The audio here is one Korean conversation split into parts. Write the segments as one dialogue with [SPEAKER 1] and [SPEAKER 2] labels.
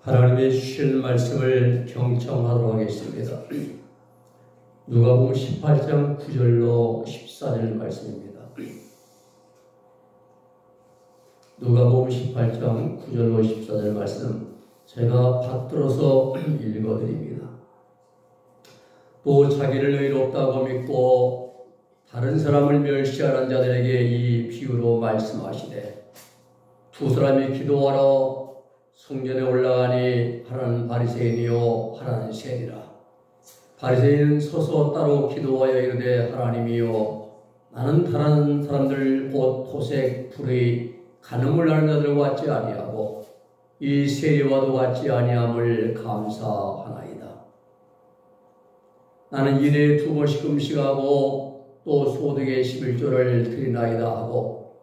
[SPEAKER 1] 하나님의 주신 말씀을 경청하도록 하겠습니다. 누가복음 18장 9절로 14절 말씀입니다. 누가복음 18장 9절로 14절 말씀 제가 받들어서 읽어드립니다. 또 자기를 의롭다고 믿고 다른 사람을 멸시하는 자들에게 이 비유로 말씀하시되, 두 사람이 기도하러 성전에 올라가니 하나는 바리새인이요 하나는 세리라. 바리새인은 서서 따로 기도하여 이르되, 하나님이여, 나는 다른 사람들 곧 토색 불의 간음을 하는 자들과 같지 아니하고 이 세리와도 같지 아니함을 감사하나이다. 나는 일에 2번씩 금식하고 또 소득의 11조를 드리나이다 하고,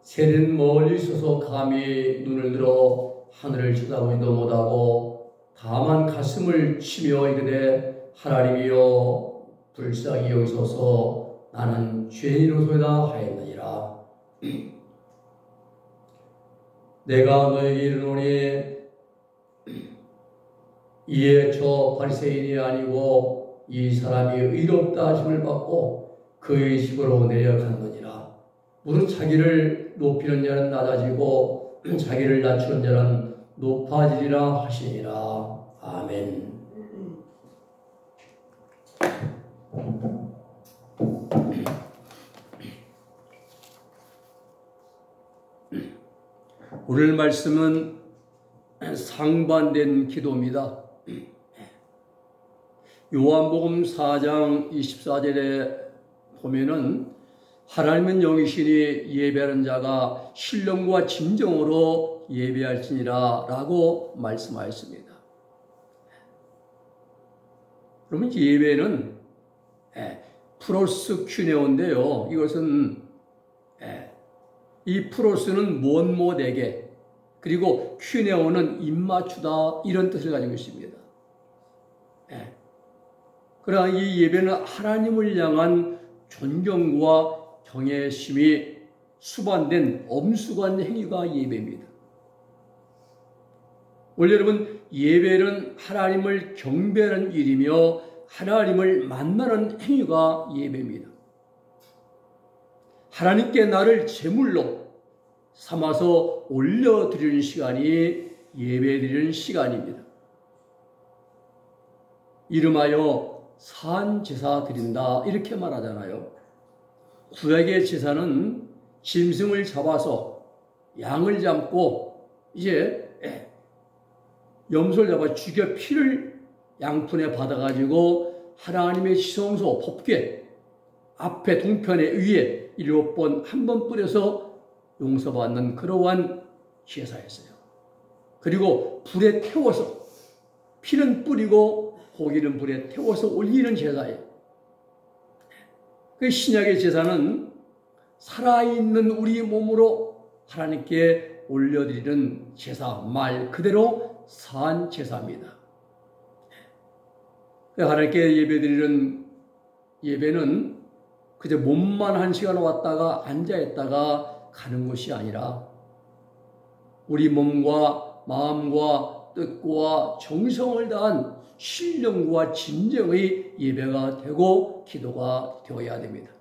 [SPEAKER 1] 세리는 멀리 서서 감히 눈을 들어 하늘을 쳐다보지도 못하고 다만 가슴을 치며 이르되, 하나님이여, 불쌍히 여기소서, 나는 죄인으로소이다 하였느니라. 내가 너에게 이르노니 이에 저 바리새인이 아니고 이 사람이 의롭다 하심을 받고 그의 집으로 내려갔느니라. 무릇 자기를 높이는 자는 낮아지고 자기를 낮추는 자는 높아지리라 하시니라. 아멘. 오늘 말씀은 상반된 기도입니다. 요한복음 4장 24절에 보면은 하나님은 영이시니 예배하는 자가 신령과 진정으로 예배할지니라 라고 말씀하였습니다. 그러면 예배는 프로스 큐네오인데요. 이것은 이 프로스는 무엇무엇에게, 그리고 큐네오는 입맞추다, 이런 뜻을 가지고 있습니다. 그러나 이 예배는 하나님을 향한 존경과 경외심이 수반된 엄숙한 행위가 예배입니다. 원래 여러분, 예배는 하나님을 경배하는 일이며 하나님을 만나는 행위가 예배입니다. 하나님께 나를 제물로 삼아서 올려드리는 시간이 예배드리는 시간입니다. 이름하여 산제사 드린다, 이렇게 말하잖아요. 구약의 제사는 짐승을 잡아서 양을 잡고 이제 염소를 잡아 죽여 피를 양푼에 받아가지고 하나님의 지성소 법궤 앞에 동편에 위에 7번 한 번 뿌려서 용서받는 그러한 제사였어요. 그리고 불에 태워서, 피는 뿌리고 고기는 불에 태워서 올리는 제사예요. 그 신약의 제사는 살아있는 우리 몸으로 하나님께 올려드리는 제사, 말 그대로 산 제사입니다. 하나님께 예배드리는 예배는 그저 몸만 1시간 왔다가 앉아있다가 가는 것이 아니라 우리 몸과 마음과 뜻과 정성을 다한 신령과 진정의 예배가 되고 기도가 되어야 됩니다.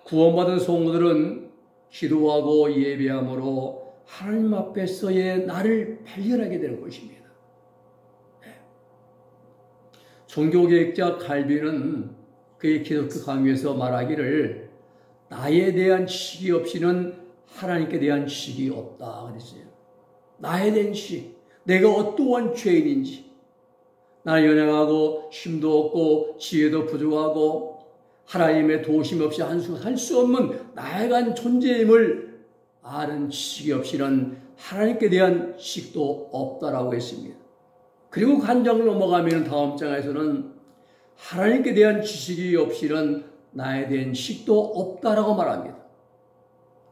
[SPEAKER 1] 구원받은 성도들은 기도하고 예배함으로 하나님 앞에서의 나를 발견하게 되는 것입니다. 종교개혁자 칼빈은 그의 기독교 강의에서 말하기를, 나에 대한 지식이 없이는 하나님께 대한 지식이 없다 그랬어요. 나에 대한 지식, 내가 어떠한 죄인인지, 나는 연약하고 힘도 없고 지혜도 부족하고 하나님의 도우심 없이 할 수 없는 나약한 존재임을 아는 지식이 없이는 하나님께 대한 지식도 없다라고 했습니다. 그리고 한 장을 넘어가면 다음 장에서는 하나님께 대한 지식이 없이는 나에 대한 지식도 없다라고 말합니다.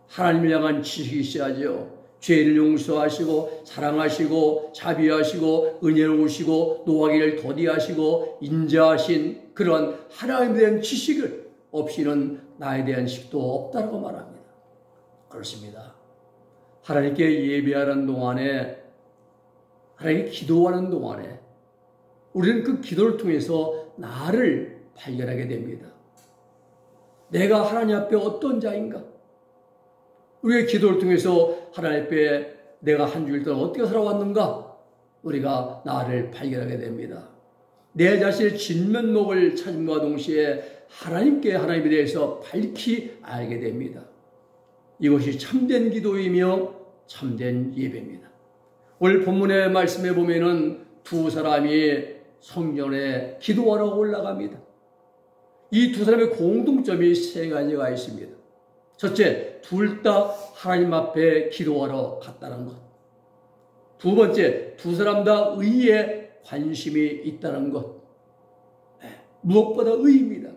[SPEAKER 1] 하나님을 향한 지식이 있어야죠. 죄를 용서하시고 사랑하시고 자비하시고 은혜로우시고 노하기를 더디하시고 인자하신 그런 하나님에 대한 지식을 없이는 나에 대한 지식도 없다라고 말합니다. 그렇습니다. 하나님께 예배하는 동안에 하나님께 기도하는 동안에 우리는 그 기도를 통해서 나를 발견하게 됩니다. 내가 하나님 앞에 어떤 자인가? 우리의 기도를 통해서 하나님 앞에 내가 한 주일 동안 어떻게 살아왔는가? 우리가 나를 발견하게 됩니다. 내 자신의 진면목을 찾음과 동시에 하나님에 대해서 밝히 알게 됩니다. 이것이 참된 기도이며 참된 예배입니다. 오늘 본문의 말씀에 보면은 두 사람이 성전에 기도하러 올라갑니다. 이 두 사람의 공통점이 세 가지가 있습니다. 첫째, 둘 다 하나님 앞에 기도하러 갔다는 것. 두 번째, 두 사람 다 의에 관심이 있다는 것. 무엇보다 의입니다.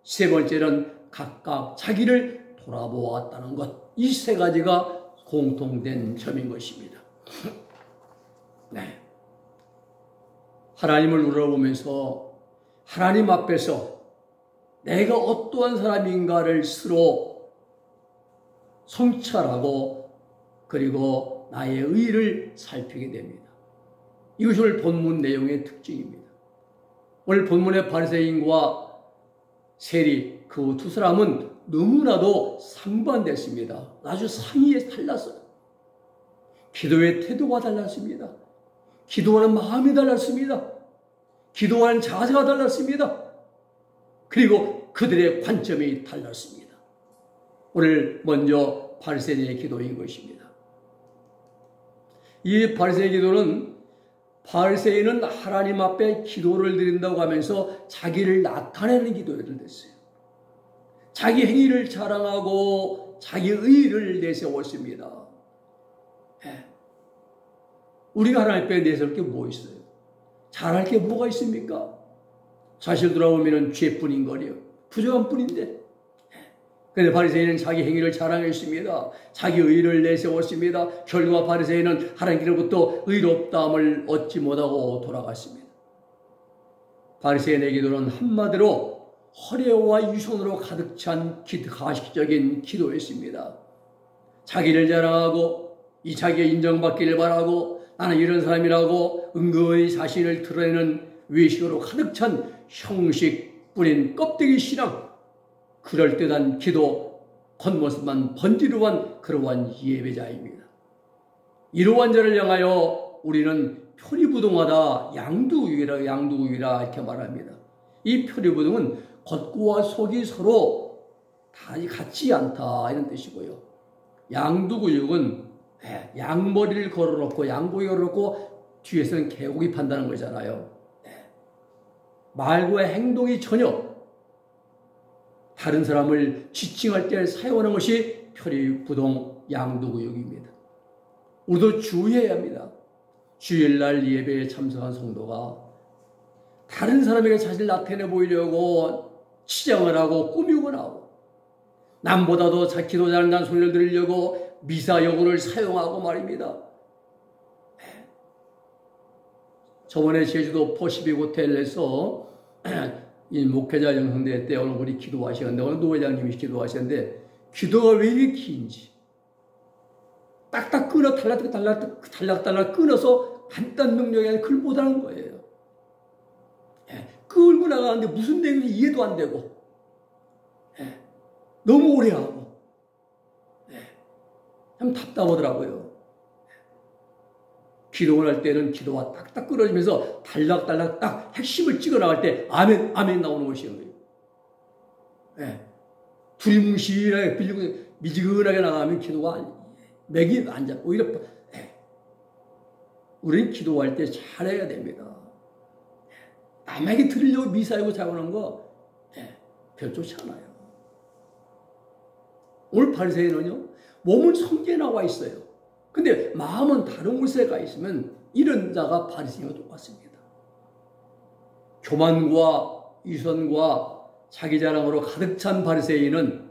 [SPEAKER 1] 세 번째는 각각 자기를 돌아보았다는 것. 이 세 가지가 공통된 점인 것입니다. 네. 하나님을 우러보면서 하나님 앞에서 내가 어떠한 사람인가를 스스로 성찰하고 그리고 나의 의를 살피게 됩니다. 이것이 오늘 본문 내용의 특징입니다. 오늘 본문의 바리새인과 세리 그 두 사람은 너무나도 상반됐습니다. 아주 상이에 달랐어요. 기도의 태도가 달랐습니다. 기도하는 마음이 달랐습니다. 기도하는 자세가 달랐습니다. 그리고 그들의 관점이 달랐습니다. 오늘 먼저 바리새인의 기도인 것입니다. 이 바리새인의 기도는 바리새인은 하나님 앞에 기도를 드린다고 하면서 자기를 나타내는 기도를 했어요. 자기 행위를 자랑하고 자기 의의를 내세웠습니다. 우리가 하나님 앞에 내세울 게 뭐 있어요? 잘할 게 뭐가 있습니까? 사실 돌아보면 죄뿐인 거리요. 부족한 뿐인데. 그런데 바리새인은 자기 행위를 자랑했습니다. 자기 의의를 내세웠습니다. 결과 바리새인은 하나님께로부터 의롭다함을 얻지 못하고 돌아갔습니다. 바리새인의 기도는 한마디로 허례와 유선으로 가득 찬 가식적인 기도였습니다. 자기를 자랑하고 이 자기의 인정받기를 바라고 나는 이런 사람이라고 은근히 자신을 드러내는 외식으로 가득 찬 형식뿐인 껍데기 신앙, 그럴듯한 기도, 겉모습만 번지르한 그러한 예배자입니다. 이러한 자를 향하여 우리는 표리부동하다, 양두구이라 이렇게 말합니다. 이 표리부동은 겉과 속이 서로 다 같지 않다 이런 뜻이고요. 양두구육은 양머리를 걸어놓고 양고기 걸어놓고 뒤에서는 개고기 판다는 거잖아요. 말과 행동이 전혀 다른 사람을 지칭할 때 사용하는 것이 표리부동 양두구육입니다. 우리도 주의해야 합니다. 주일날 예배에 참석한 성도가 다른 사람에게 자신을 나타내 보이려고 치장을 하고 꾸미곤 하고 남보다도 기도 잘한다는 소리를 들으려고 미사여구를 사용하고 말입니다. 저번에 제주도 포시비 호텔에서 이 목회자 영성대 때 오늘 우리 기도하시는데 오늘 노 회장님이 기도하시는데 기도가 왜 이렇게 긴지 딱딱 끊어 달락달락 끊어서 간단 명령이 아니라 그걸 못하는 거예요. 끌고 나가는데 무슨 내용인지 이해도 안 되고 너무 오래 하고 참 답답하더라고요. 기도를 할 때는 기도가 딱딱 끊어지면서 달락달락 딱 핵심을 찍어 나갈 때 아멘 아멘 나오는 것이에요. 두리뭉실하게 빌리고 미지근하게 나가면 기도가 맥이 안 잡고 오히려 우리는 기도할 때 잘해야 됩니다. 남에게 들으려고 미사하고 자고하는 거 별 좋지 않아요. 오늘 바리새인은요 몸은 성전에 나와 있어요. 근데 마음은 다른 곳에 가 있으면 이런 자가 바리새인과 똑같습니다. 교만과 유선과 자기 자랑으로 가득 찬 바리새인은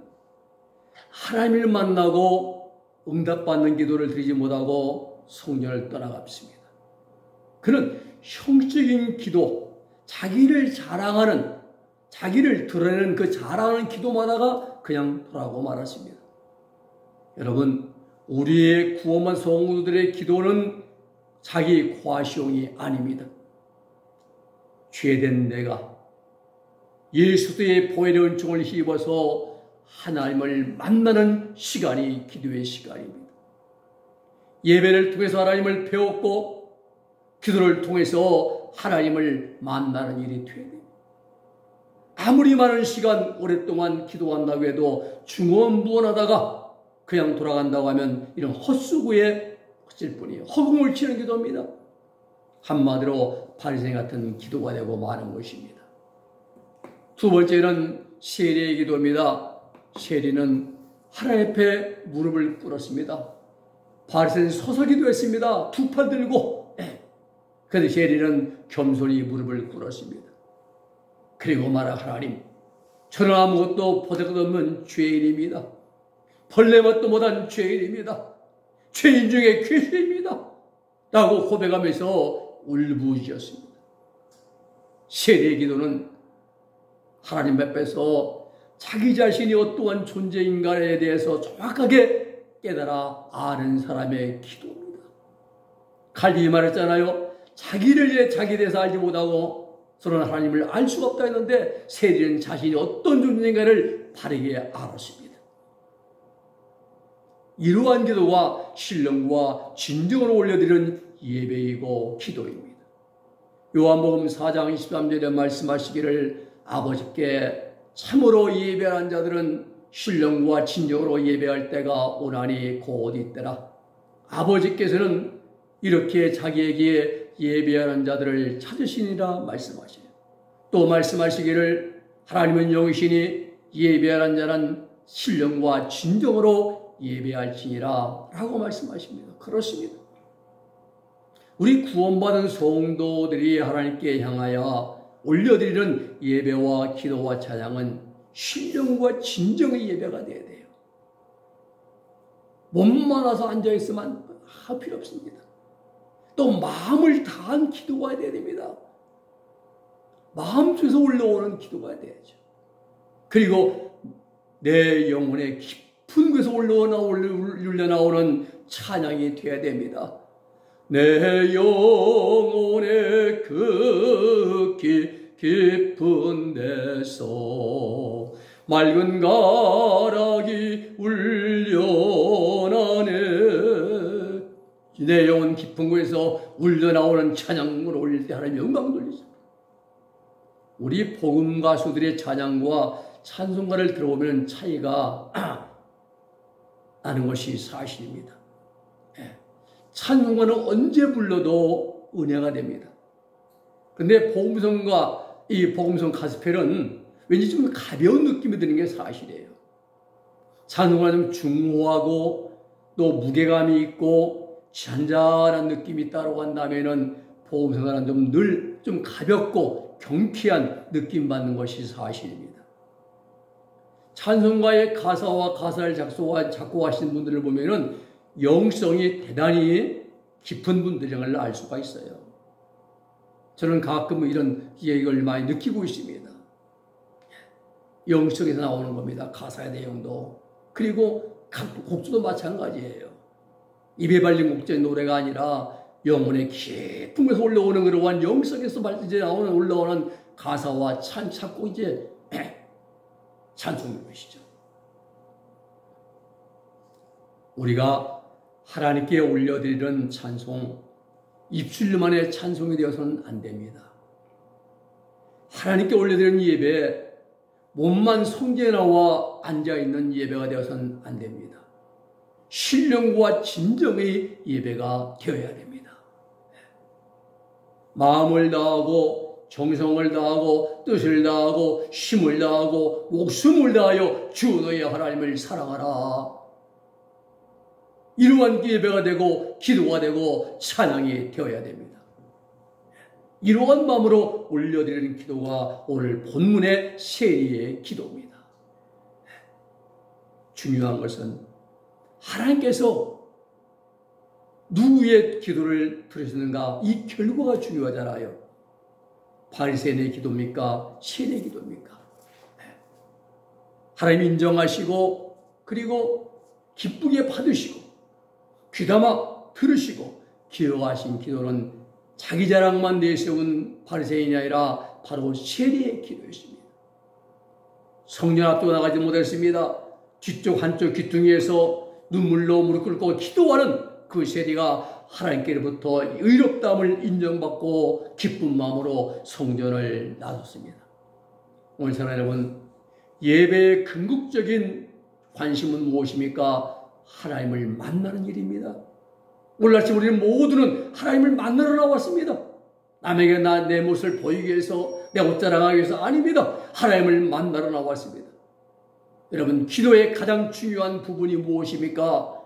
[SPEAKER 1] 하나님을 만나고 응답받는 기도를 드리지 못하고 성전을 떠나갔습니다. 그는 형식적인 기도, 자기를 자랑하는, 자기를 드러내는 그 자랑하는 기도마다가 그냥 돌아가고 말았습니다. 여러분, 우리의 구원한 성도들의 기도는 자기 과시용이 아닙니다. 죄된 내가 예수의 보혈의 은총을 힘입어서 하나님을 만나는 시간이 기도의 시간입니다. 예배를 통해서 하나님을 배웠고 기도를 통해서 하나님을 만나는 일이 돼야 됩니다. 아무리 많은 시간 오랫동안 기도한다고 해도 중언부언하다가 그냥 돌아간다고 하면 이런 헛수고에 헛질 뿐이에요. 허공을 치는 기도입니다. 한마디로 바리새인 같은 기도가 되고 마는 것입니다. 두 번째는 세리의 기도입니다. 세리는 하나님 앞에 무릎을 꿇었습니다. 바리새인은 서서 기도했습니다. 두 팔 들고. 그런데 세리는 겸손히 무릎을 꿇었습니다. 그리고 말하 하나님, 저는 아무것도 보잘것없는 죄인입니다. 벌레맛도 못한 죄인입니다. 죄인 중에 괴수입니다. 라고 고백하면서 울부짖었습니다. 세리의 기도는 하나님 앞에서 자기 자신이 어떠한 존재인가에 대해서 정확하게 깨달아 아는 사람의 기도입니다. 칼빈이 말했잖아요. 자기를 자기에 대해서 알지 못하고 서로 하나님을 알 수가 없다 했는데 세리는 자신이 어떤 존재인가를 바르게 알았습니다. 이러한 기도가 신령과 진정으로 올려드리는 예배이고 기도입니다. 요한복음 4장 23절에 말씀하시기를 아버지께 참으로 예배하는 자들은 신령과 진정으로 예배할 때가 오나니 곧 이때라. 아버지께서는 이렇게 자기에게 예배하는 자들을 찾으시니라 말씀하시네요. 또 말씀하시기를 하나님은 영이시니 예배하는 자는 신령과 진정으로 예배할지니라 라고 말씀하십니다. 그렇습니다. 우리 구원받은 성도들이 하나님께 향하여 올려드리는 예배와 기도와 찬양은 신령과 진정의 예배가 되어야 돼요. 몸만 와서 앉아있으면 필요 없습니다. 또 마음을 다한 기도가 돼야 됩니다. 마음속에서 올라오는 기도가 돼야죠. 그리고 내 영혼의 깊은 곳에서 울려나오는 찬양이 돼야 됩니다. 내 영혼의 그 깊은 데서 맑은 가락이 울려나네. 내 영혼 깊은 곳에서 울려나오는 찬양을 올릴 때 하나님 영광 돌리죠. 우리 복음 가수들의 찬양과 찬송가를 들어보면 차이가 나는 것이 사실입니다. 찬송가는 언제 불러도 은혜가 됩니다. 그런데 복음성과 이 복음성 가스펠은 왠지 좀 가벼운 느낌이 드는 게 사실이에요. 찬송가는 좀 중후하고 또 무게감이 있고 잔잔한 느낌이 따라간다면은 복음성가는 좀 늘 좀 가볍고 경쾌한 느낌 받는 것이 사실입니다. 찬송가의 가사와 가사를 작곡하신 분들을 보면은 영성이 대단히 깊은 분들임을 알 수가 있어요. 저는 가끔 이런 얘기를 많이 느끼고 있습니다. 영성에서 나오는 겁니다. 가사의 내용도. 그리고 곡조도 마찬가지예요. 입에 발린 곡조의 노래가 아니라 영혼의 깊은 곳에서 올라오는 그러한 영성에서 이제 올라오는 가사와 찾고 이제 찬송인 것이죠. 우리가 하나님께 올려드리는 찬송, 입술만의 찬송이 되어서는 안 됩니다. 하나님께 올려드리는 예배, 몸만 성전에 나와 앉아있는 예배가 되어서는 안 됩니다. 신령과 진정의 예배가 되어야 됩니다. 마음을 다하고 정성을 다하고 뜻을 다하고 힘을 다하고 목숨을 다하여 주 너의 하나님을 사랑하라. 이러한 예배가 되고 기도가 되고 찬양이 되어야 됩니다. 이러한 마음으로 올려드리는 기도가 오늘 본문의 세리의 기도입니다. 중요한 것은 하나님께서 누구의 기도를 들으시는가, 이 결과가 중요하잖아요. 바리새인의 기도입니까? 세리의 기도입니까? 하나님 인정하시고 그리고 기쁘게 받으시고 귀담아 들으시고 기도하신 기도는 자기 자랑만 내세운 바리새인이 아니라 바로 세리의 기도였습니다. 성전 앞으로 나가지 못했습니다. 뒤쪽 한쪽 귀퉁이에서 눈물로 무릎 꿇고 기도하는 그 세리가 하나님께로부터 의롭다함을 인정받고 기쁜 마음으로 성전을 나섰습니다. 오늘 사랑 여러분, 예배의 궁극적인 관심은 무엇입니까? 하나님을 만나는 일입니다. 오늘 아침 우리는 모두는 하나님을 만나러 나왔습니다. 남에게 내 모습을 보이기 위해서, 내 옷 자랑하기 위해서 아닙니다. 하나님을 만나러 나왔습니다. 여러분, 기도의 가장 중요한 부분이 무엇입니까?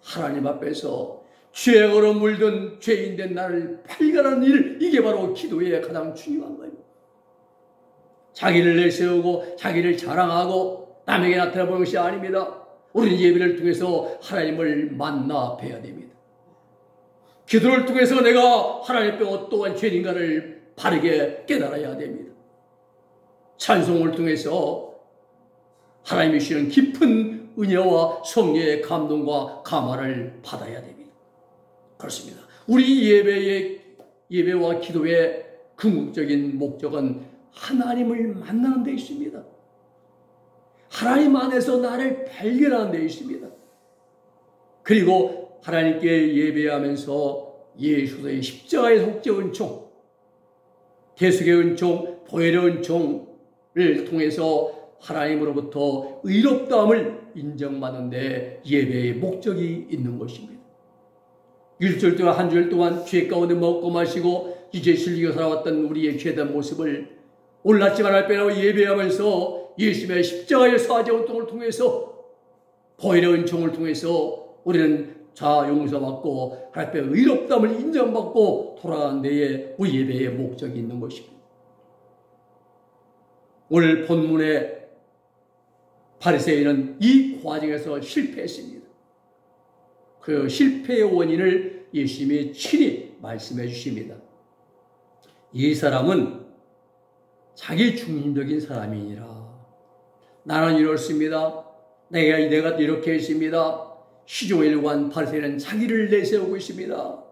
[SPEAKER 1] 하나님 앞에서 죄악으로 물든 죄인된 나를 발견하는 일, 이게 바로 기도의 가장 중요한 거예요. 자기를 내세우고 자기를 자랑하고 남에게 나타나보는 것이 아닙니다. 우리는 예배를 통해서 하나님을 만나 뵈야 됩니다. 기도를 통해서 내가 하나님 앞에 어떠한 죄인가를 바르게 깨달아야 됩니다. 찬송을 통해서 하나님이 주시는 깊은 은혜와 성령의 감동과 감화를 받아야 됩니다. 그렇습니다. 우리 예배와 기도의 궁극적인 목적은 하나님을 만나는 데 있습니다. 하나님 안에서 나를 발견하는 데 있습니다. 그리고 하나님께 예배하면서 예수의 십자가의 속죄 은총, 대속의 은총, 보혈의 은총을 통해서 하나님으로부터 의롭다함을 인정받는 데 예배의 목적이 있는 것입니다. 일주일 동안 한 주일 동안 죄 가운데 먹고 마시고 이제 즐기고 살아왔던 우리의 죄된 모습을 오늘 아침 하나님께로 예배하면서 예수님의 십자가의 사죄 운동을 통해서 보혈의 은총을 통해서 우리는 자아 용서받고 하나님의 의롭다함을 인정받고 돌아가는 데에 우리 예배의 목적이 있는 것입니다. 오늘 본문의 바리새인은 이 과정에서 실패했습니다. 그 실패의 원인을 예수님이 친히 말씀해 주십니다. 이 사람은 자기 중심적인 사람이니라. 나는 이렇습니다. 내가 이렇게 했습니다. 시종에 일관 바리새인은 자기를 내세우고 있습니다.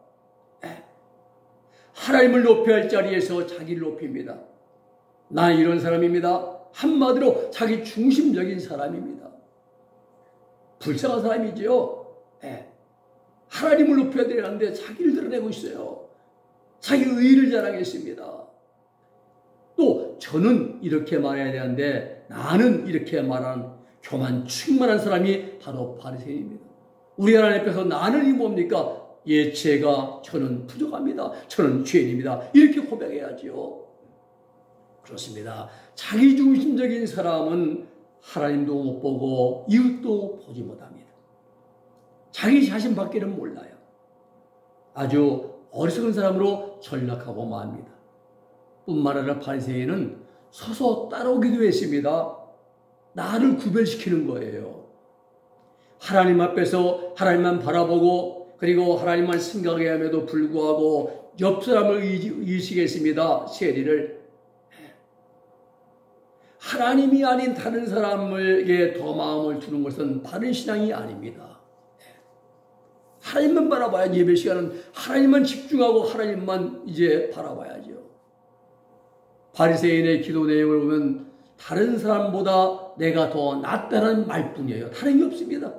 [SPEAKER 1] 하나님을 높여야 할 자리에서 자기를 높입니다. 나는 이런 사람입니다. 한마디로 자기 중심적인 사람입니다. 불쌍한 사람이지요. 하나님을 높여야 되는데 자기를 드러내고 있어요. 자기 의의를 자랑했습니다. 또 저는 이렇게 말해야 되는데 나는 이렇게 말하는 교만 충만한 사람이 바로 바리새인입니다. 우리 하나님 앞에서 나는 이 뭡니까? 제가 저는 부족합니다. 저는 죄인입니다. 이렇게 고백해야지요. 그렇습니다. 자기중심적인 사람은 하나님도 못 보고 이웃도 보지 못합니다. 자기 자신밖에는 몰라요. 아주 어리석은 사람으로 전락하고 맙니다. 뿐만 아니라 바리새인은 서서 따라오기도 했습니다. 나를 구별시키는 거예요. 하나님 앞에서 하나님만 바라보고 그리고 하나님만 생각해야 함에도 불구하고 옆 사람을 의식했습니다. 세리를. 하나님이 아닌 다른 사람에게 더 마음을 두는 것은 바른 신앙이 아닙니다. 하나님만 바라봐야 예배 시간은 하나님만 집중하고 하나님만 이제 바라봐야죠. 바리새인의 기도 내용을 보면 다른 사람보다 내가 더 낫다는 말뿐이에요. 다른 게 없습니다.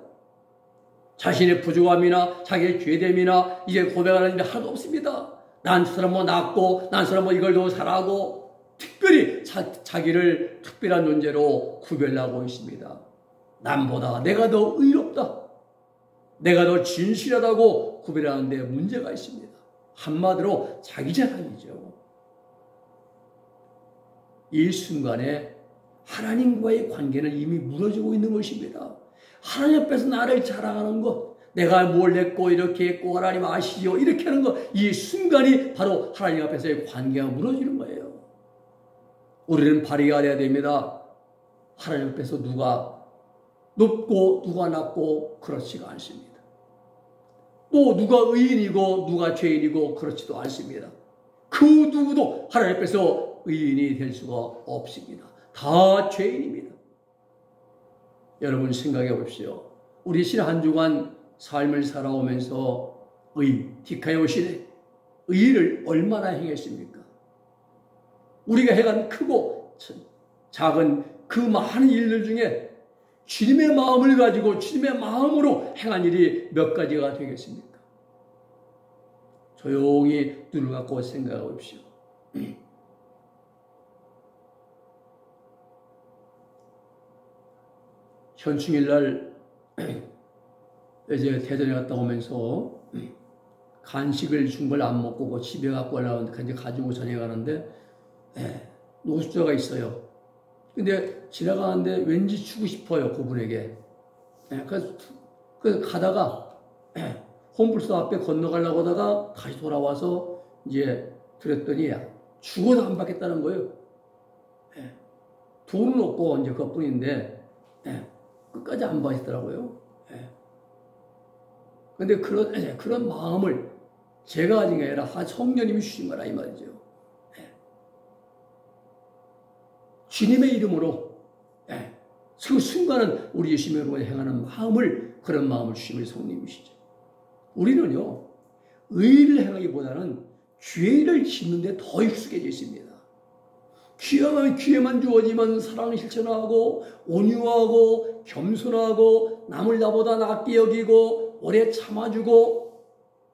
[SPEAKER 1] 자신의 부족함이나 자기의 죄됨이나 이제 고백하는 일이 하나도 없습니다. 난 저 사람 뭐 낫고 난 저 사람 뭐 이걸 더 잘하고 특별히 자기를 특별한 존재로 구별하고 있습니다. 남보다 내가 더 의롭다. 내가 더 진실하다고 구별하는 데 문제가 있습니다. 한마디로 자기 자랑이죠. 이 순간에 하나님과의 관계는 이미 무너지고 있는 것입니다. 하나님 앞에서 나를 자랑하는 것, 내가 뭘 했고 이렇게 했고 하나님 아시죠? 이렇게 하는 것, 이 순간이 바로 하나님 앞에서의 관계가 무너지는 거예요. 우리는 발휘가 돼야 됩니다. 하나님 앞에서 누가 높고 누가 낮고 그렇지가 않습니다. 또 누가 의인이고 누가 죄인이고 그렇지도 않습니다. 그 누구도 하나님 앞에서 의인이 될 수가 없습니다. 다 죄인입니다. 여러분 생각해 보십시오. 우리 신 한 주간 삶을 살아오면서 디카이오신의 의를 얼마나 행했습니까? 우리가 해간 크고 작은 그 많은 일들 중에 주님의 마음을 가지고 주님의 마음으로 행한 일이 몇 가지가 되겠습니까? 조용히 눈을 감고 생각해 보십시오. 현충일날 이제 대전에 갔다 오면서 간식을 준 걸 안 먹고 집에 갖고 올라오는데 이제 가지고 저녁에 가는데 노숙자가 있어요. 근데 지나가는데 왠지 주고 싶어요, 그분에게. 그래서 가다가 홈플스 앞에 건너가려고 하다가 다시 돌아와서 이제 드렸더니 죽어도 안 받겠다는 거예요. 돈은 없고 이제 그것뿐인데 끝까지 안 받겠더라고요. 근데 그런 마음을 제가 가진 게 아니라 성령님이 주신 거라 이 말이죠. 주님의 이름으로 그 순간은 우리 예수님의 이름으로 행하는 마음을, 그런 마음을 주신 우리 성령님이시죠. 우리는요, 의를 행하기보다는 죄를 짓는 데 더 익숙해져 있습니다. 귀에만 주어지면 사랑을 실천하고 온유하고 겸손하고 남을 나보다 낫게 여기고 오래 참아주고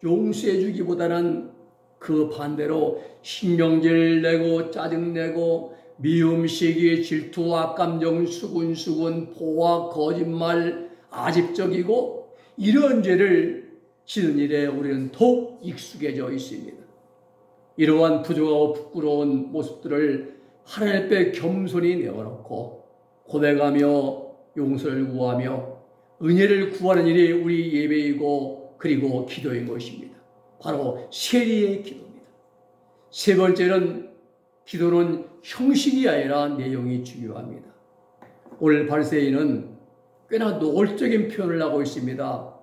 [SPEAKER 1] 용서해주기보다는 그 반대로 신경질 내고 짜증내고 미움, 시기, 질투, 악감정, 수군수군, 포화, 거짓말, 아집적이고 이런 죄를 지는 일에 우리는 더욱 익숙해져 있습니다. 이러한 부족하고 부끄러운 모습들을 하나님 앞에 겸손히 내어놓고 고백하며 용서를 구하며 은혜를 구하는 일이 우리 예배이고 그리고 기도인 것입니다. 바로 세리의 기도입니다. 세 번째는 기도는 형식이 아니라 내용이 중요합니다. 오늘 바리새인은 꽤나 노골적인 표현을 하고 있습니다.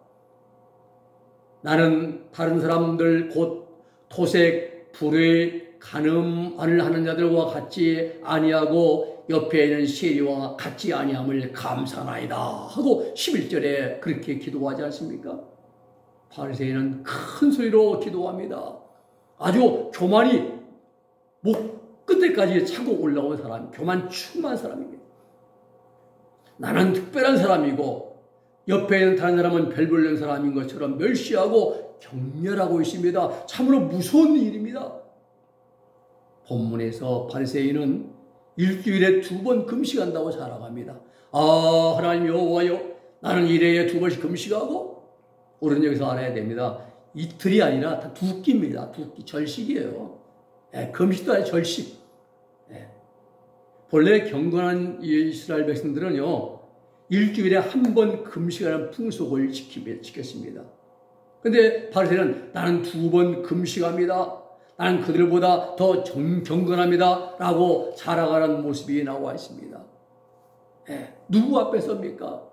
[SPEAKER 1] 나는 다른 사람들 곧 토색, 불의, 간음을 하는 자들과 같이 아니하고 옆에 있는 세리와 같이 아니함을 감사하나이다 하고 11절에 그렇게 기도하지 않습니까? 바리새인은 큰 소리로 기도합니다. 아주 교만이 목 끝에까지 차고 올라온 사람, 교만 충만한 사람입니다. 나는 특별한 사람이고 옆에 있는 다른 사람은 별 볼는 사람인 것처럼 멸시하고 경멸하고 있습니다. 참으로 무서운 일입니다. 본문에서 바리새인은 일주일에 2번 금식한다고 자랑합니다. 아, 하나님 여호와여, 나는 일회에 2번씩 금식하고, 우리는 여기서 알아야 됩니다. 이틀이 아니라 다 2끼입니다. 2끼, 절식이에요. 금식도 아니라 절식. 본래 경건한 이스라엘 백성들은요, 일주일에 1번 금식하는 풍속을 지켰습니다. 근데 바리새인은 나는 2번 금식합니다. 나는 그들보다 더 경건합니다. 라고 자랑하는 모습이 나와 있습니다. 누구 앞에서입니까?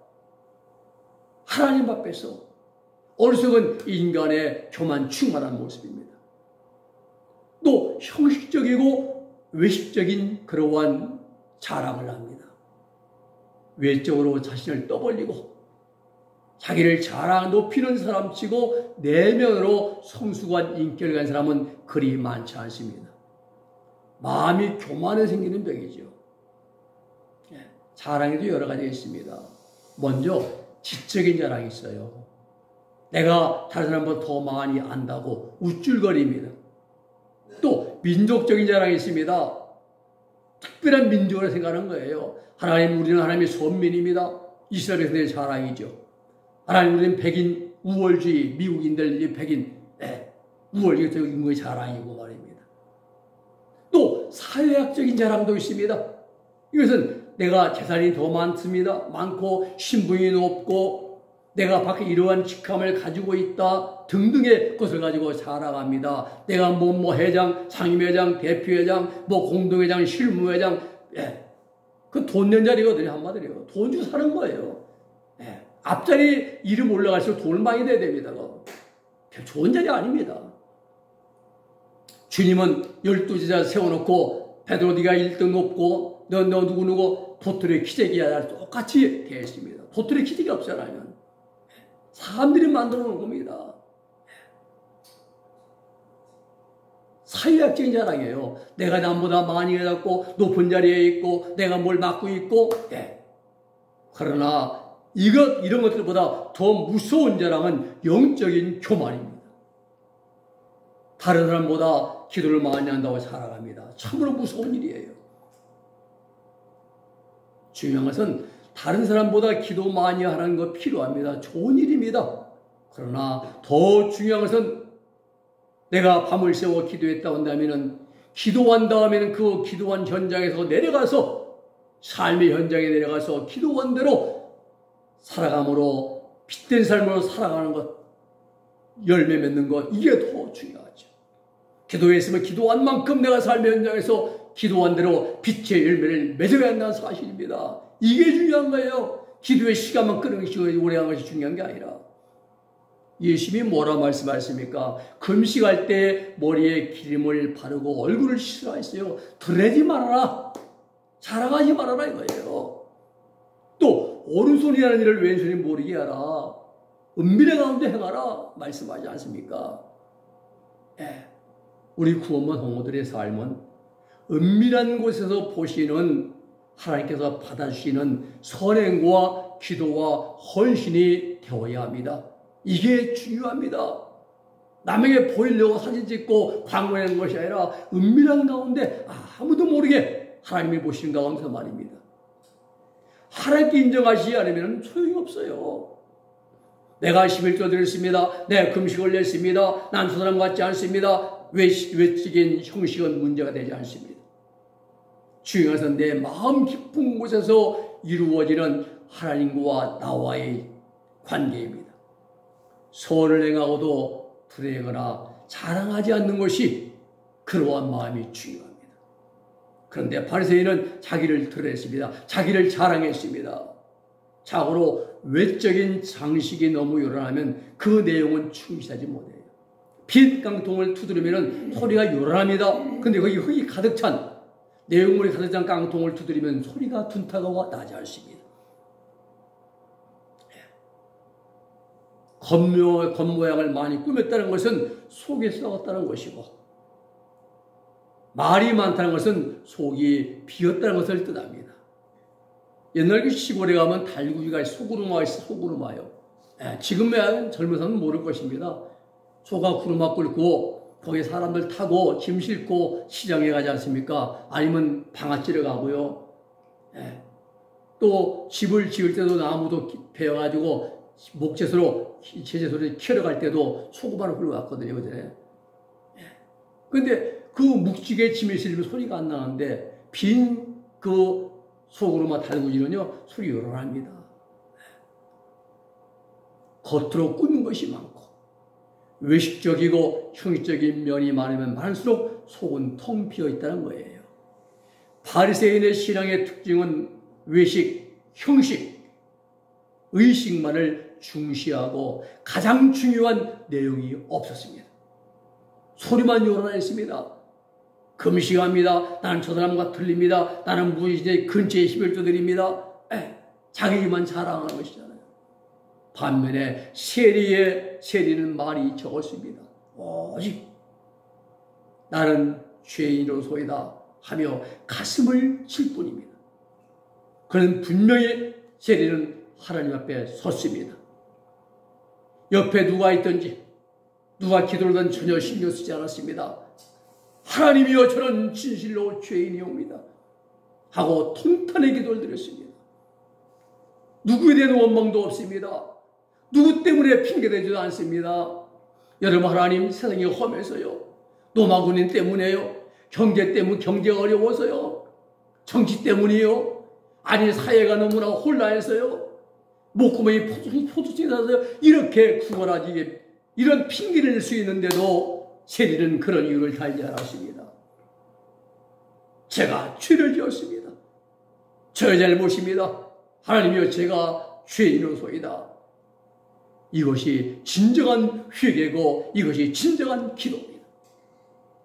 [SPEAKER 1] 하나님 앞에서. 어리석은 인간의 교만 충만한 모습입니다. 또 형식적이고 외식적인 그러한 자랑을 합니다. 외적으로 자신을 떠벌리고 자기를 자랑 높이는 사람치고 내면으로 성숙한 인격을 가진 사람은 그리 많지 않습니다. 마음이 교만에 생기는 병이죠. 자랑에도 여러 가지가 있습니다. 먼저 지적인 자랑이 있어요. 내가 다른 사람보다 더 많이 안다고 우쭐거립니다. 또 민족적인 자랑이 있습니다. 특별한 민족을 생각하는 거예요. 하나님, 우리는 하나님의 선민입니다. 이스라엘 백성들의 자랑이죠. 하나님, 우리는 백인 우월주의, 미국인들 백인 우월주의 인구의 자랑이고 말입니다. 또 사회학적인 자랑도 있습니다. 이것은 내가 재산이 더 많습니다. 많고 신분이 높고 내가 밖에 이러한 직함을 가지고 있다 등등의 것을 가지고 자랑합니다. 내가 뭐 회장, 상임회장, 대표회장, 뭐 공동회장, 실무회장, 그 돈 낸 자리거든요. 한마디로 돈 주고 사는 거예요. 앞자리 이름 올라갈수록 돈을 많이 내야 됩니다. 별 좋은 자리 아닙니다. 주님은 12제자 세워놓고 베드로 네가 1등 높고 너 누구누구 도토리 기재기야 똑같이 대했습니다. 도토리 기재기 없잖아요. 사람들이 만들어 놓은 겁니다. 사회학적인 자랑이에요. 내가 남보다 많이 해갖고 높은 자리에 있고 내가 뭘 맡고 있고. 예. 그러나 이런 것들보다 더 무서운 자랑은 영적인 교만입니다. 다른 사람보다 기도를 많이 한다고 살아갑니다. 참으로 무서운 일이에요. 중요한 것은 다른 사람보다 기도 많이 하는 거 필요합니다. 좋은 일입니다. 그러나 더 중요한 것은 내가 밤을 새워 기도했다 한다면 기도한 다음에는 그 기도한 현장에서 내려가서 삶의 현장에 내려가서 기도한 대로 살아감으로 빛된 삶으로 살아가는 것, 열매 맺는 것, 이게 더 중요하죠. 기도했으면 기도한 만큼 내가 삶의 현장에서 기도한 대로 빛의 열매를 맺어야 한다는 사실입니다. 이게 중요한 거예요. 기도의 시간만 끄는 것이 오래 한 것이 중요한 게 아니라. 예수님이 뭐라 말씀하십니까? 금식할 때 머리에 기름을 바르고 얼굴을 씻으라 했어요. 드레지 말아라. 자랑하지 말아라 이거예요. 또 오른손이 하는 일을 왼손이 모르게 하라. 은밀의 가운데 행하라 말씀하지 않습니까? 예. 우리 구원만 성도들의 삶은 은밀한 곳에서 보시는 하나님께서 받아주시는 선행과 기도와 헌신이 되어야 합니다. 이게 중요합니다. 남에게 보이려고 사진 찍고 광고하는 것이 아니라 은밀한 가운데 아무도 모르게 하나님이 보시는 가운데서 말입니다. 하나님께 인정하시지 않으면 소용이 없어요. 내가 11조 드렸습니다. 내가 금식을 냈습니다. 난 저 사람 같지 않습니다. 외적인 형식은 문제가 되지 않습니다. 중요한 것은 내 마음 깊은 곳에서 이루어지는 하나님과 나와의 관계입니다. 선을 행하고도 불행하거나 자랑하지 않는 것이 그러한 마음이 중요합니다. 그런데 바리새인은 자기를 드러냈습니다. 자기를 자랑했습니다. 자고로 외적인 장식이 너무 요란하면 그 내용은 충실하지 못해요. 빈 깡통을 두드리면 소리가 요란합니다. 근데 거기 흙이 가득 찬 내용물이 가득 찬 깡통을 두드리면 소리가 둔탁하고 나지 않습니다. 겉모양을 많이 꾸몄다는 것은 속이 썩었다는 것이고, 말이 많다는 것은 속이 비었다는 것을 뜻합니다. 옛날 그 시골에 가면 달구지가 소구루마가 있어, 소구루마요. 지금의 젊은 사람은 모를 것입니다. 소가 구루마 끓고 거기 사람들 타고 짐 싣고 시장에 가지 않습니까? 아니면 방아찌러 가고요. 또 집을 지을 때도 나무도 베어가지고 목재소로, 제재소로 키러 갈 때도 소구마를 끌고 갔거든요, 그전에. 근데 그 묵직에 짐을 실리면 소리가 안 나는데, 빈 그 소구루마 달구지는요, 소리 요란합니다. 겉으로 꾸민 것이 많고, 외식적이고 형식적인 면이 많으면 많을수록 속은 텅 비어 있다는 거예요. 바리새인의 신앙의 특징은 외식, 형식, 의식만을 중시하고 가장 중요한 내용이 없었습니다. 소리만 요란했습니다. 금식합니다. 나는 저 사람과 틀립니다. 나는 무의식의 근처에 11조 드립니다. 자기만 자랑하는 것이잖아요. 반면에 세리는 말이 적었습니다. 오직 나는 죄인으로소이다 하며 가슴을 칠 뿐입니다. 그는 분명히 세리는 하나님 앞에 섰습니다. 옆에 누가 있든지 누가 기도를 하든 전혀 신경 쓰지 않았습니다. 하나님이여 저는 진실로 죄인이옵니다 하고 통탄의 기도를 드렸습니다. 누구에 대한 원망도 없습니다. 누구 때문에 핑계대지도 않습니다. 여러분, 하나님 세상이 험해서요, 노마군인 때문에요, 경제 때문에 경제가 어려워서요, 정치 때문이요, 아니 사회가 너무나 혼란해서요, 목구멍이 포도청이 나서 이렇게 구걸하지, 이런 핑계를 낼 수 있는데도 세리는 그런 이유를 달지 않았습니다. 제가 죄를 지었습니다. 저의 잘못입니다. 하나님이여 제가 죄인으로소이다. 이것이 진정한 회개고 이것이 진정한 기도입니다.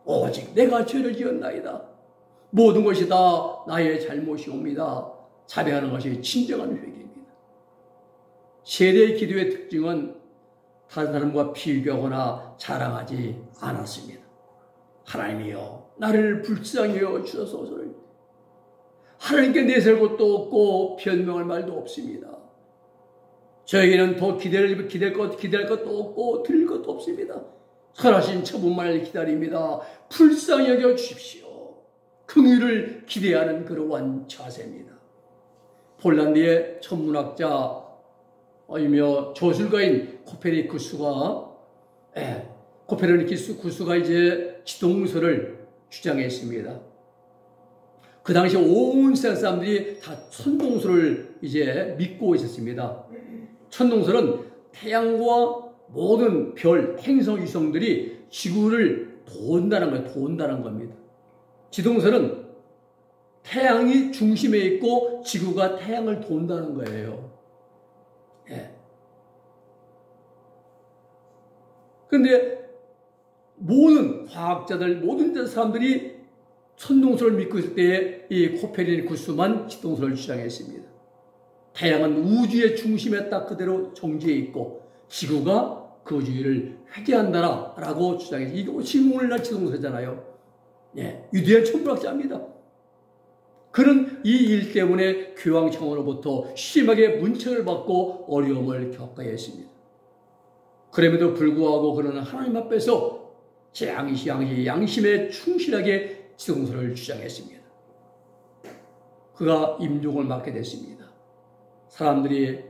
[SPEAKER 1] 오직 내가 죄를 지었나이다. 모든 것이 다 나의 잘못이옵니다. 자백하는 것이 진정한 회개입니다. 세례의 기도의 특징은 다른 사람과 비교하거나 자랑하지 않았습니다. 하나님이여 나를 불쌍히 여겨 주소서. 하나님께 내세울 것도 없고 변명할 말도 없습니다. 저에게는 더 기댈 것도 없고 드릴 것도 없습니다. 선하신 처분만을 기다립니다. 불쌍히 여겨 주십시오. 긍휼을 기대하는 그러한 자세입니다. 폴란드의 천문학자이며 저술가인 코페르니쿠스가 이제 지동설을 주장했습니다. 그 당시 온 세상 사람들이 다 천동설을 이제 믿고 있었습니다. 천동설은 태양과 모든 별, 행성, 위성들이 지구를 돈다는 겁니다. 지동설은 태양이 중심에 있고 지구가 태양을 돈다는 거예요. 예. 그런데 모든 과학자들, 모든 사람들이 천동설을 믿고 있을 때에 이 코페르니쿠스만 지동설을 주장했습니다. 태양은 우주의 중심에 딱 그대로 정지해 있고 지구가 그 주위를 회귀한다라고 주장했습니다. 이거 지금 오늘날 지동설이잖아요. 예, 위대한 천문학자입니다. 그는 이 일 때문에 교황청으로부터 심하게 문책을 받고 어려움을 겪어야 했습니다. 그럼에도 불구하고 그는 하나님 앞에서 양심에 충실하게 지동설을 주장했습니다. 그가 임종을 맞게 됐습니다. 사람들이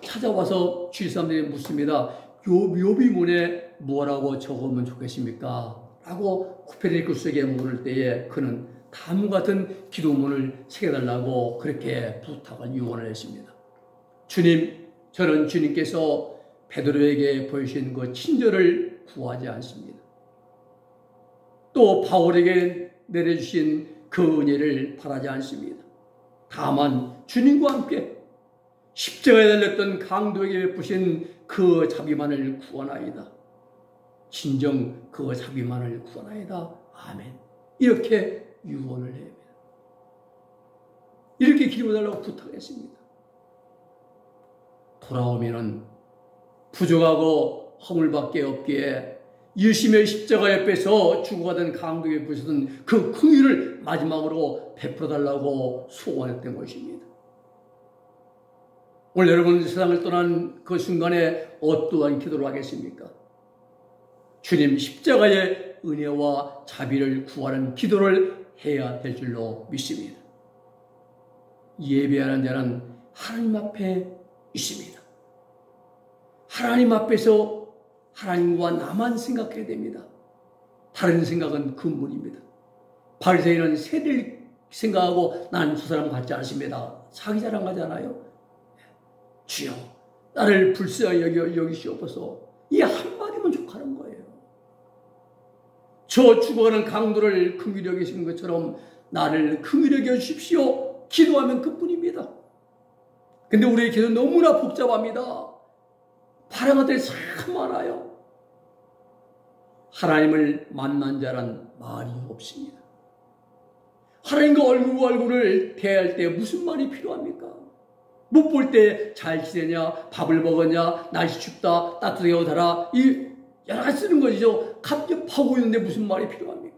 [SPEAKER 1] 찾아와서 주위 사람들이 묻습니다. 묘비문에 뭐라고 적으면 좋겠습니까? 라고 코페르니쿠스에게 물을 때에 그는 다음과 같은 기도문을 새겨달라고 그렇게 부탁을 유언을 했습니다. 주님, 저는 주님께서 베드로에게 보이신 그 친절을 구하지 않습니다. 또 바울에게 내려주신 그 은혜를 바라지 않습니다. 다만 주님과 함께 십자가에 달렸던 강도에게 베푸신 그 자비만을 구하나이다. 진정 그 자비만을 구하나이다. 아멘. 이렇게 유언을 해야 합니다. 이렇게 기도해달라고 부탁했습니다. 돌아오면은 부족하고 허물밖에 없기에 예수님의 십자가 옆에서 죽어가던 강도에게 부으셨던 그 긍휼을 마지막으로 베풀어달라고 소원했던 것입니다. 오늘 여러분 세상을 떠난 그 순간에 어떠한 기도를 하겠습니까? 주님 십자가의 은혜와 자비를 구하는 기도를 해야 될 줄로 믿습니다. 예배하는 자는 하나님 앞에 있습니다. 하나님 앞에서 하나님과 나만 생각해야 됩니다. 다른 생각은 금물입니다. 바리새인은 세를 생각하고 나는 저 사람 같지 않습니다. 자기 자랑하잖아요. 주여 나를 불쌍히 여기시옵소서. 이 한마디면 족하는 거예요. 저 죽어가는 강도를 긍휼히 여기시는 것처럼 나를 긍휼히 여기십시오. 기도하면 그뿐입니다. 근데 우리의 기도는 너무나 복잡합니다. 바라는 것들이 참 많아요. 하나님을 만난 자란 말이 없습니다. 하나님과 얼굴을 대할 때 무슨 말이 필요합니까? 못 볼 때 잘 지내냐, 밥을 먹었냐, 날씨 춥다, 따뜻하게 오더라, 이 여러 가지 쓰는 것이죠. 갑갑하고 있는데 무슨 말이 필요합니까?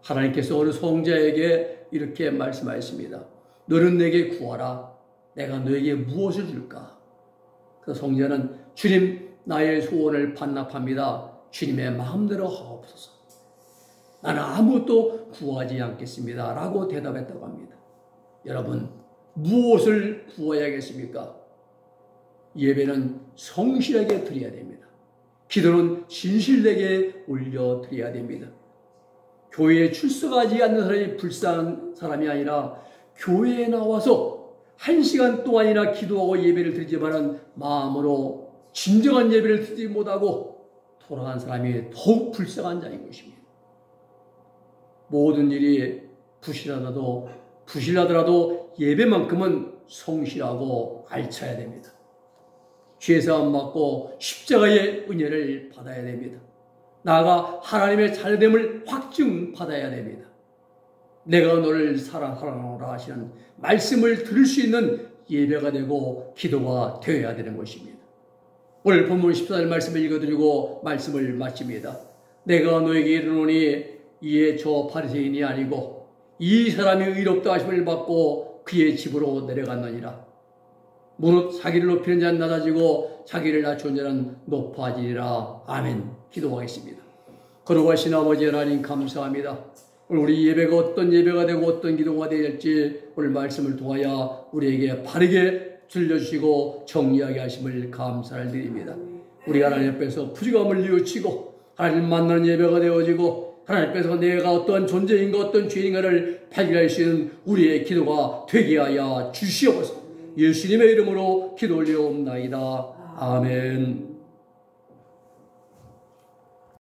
[SPEAKER 1] 하나님께서 어느 성자에게 이렇게 말씀하셨습니다. 너는 내게 구하라. 내가 너에게 무엇을 줄까? 그 성자는 주님 나의 소원을 반납합니다. 주님의 마음대로 하옵소서. 나는 아무것도 구하지 않겠습니다. 라고 대답했다고 합니다. 여러분 무엇을 구해야겠습니까? 예배는 성실하게 드려야 됩니다. 기도는 진실되게 올려드려야 됩니다. 교회에 출석하지 않는 사람이 불쌍한 사람이 아니라 교회에 나와서 1시간 동안이나 기도하고 예배를 드리지만은 마음으로 진정한 예배를 드리지 못하고 돌아간 사람이 더욱 불쌍한 자인 것입니다. 모든 일이 부실하더라도 예배만큼은 성실하고 알차야 됩니다. 죄사함 받고 십자가의 은혜를 받아야 됩니다. 나아가 하나님의 자녀됨을 확증받아야 됩니다. 내가 너를 사랑하노라 하시는 말씀을 들을 수 있는 예배가 되고 기도가 되어야 되는 것입니다. 오늘 본문 14절 말씀을 읽어드리고 말씀을 마칩니다. 내가 너에게 이르노니 이에 저 바리새인이 아니고 이 사람이 의롭다 하심을 받고 그의 집으로 내려갔느니라. 무릇 자기를 높이는 자는 낮아지고 자기를 낮추는 자는 높아지리라. 아멘. 기도하겠습니다. 거룩하신 아버지 하나님 감사합니다. 오늘 우리 예배가 어떤 예배가 되고 어떤 기도가 될지 오늘 말씀을 통하여 우리에게 바르게 들려주시고 정리하게 하심을 감사를 드립니다. 우리가 하나님 앞에서 부족함을 뉘우치고 하나님 만나는 예배가 되어지고 하나님 앞에서 내가 어떤 존재인가 어떤 죄인가를 발견할 수 있는 우리의 기도가 되게 하여 주시옵소서. 예수님의 이름으로 기도 올려옵나이다. 아멘.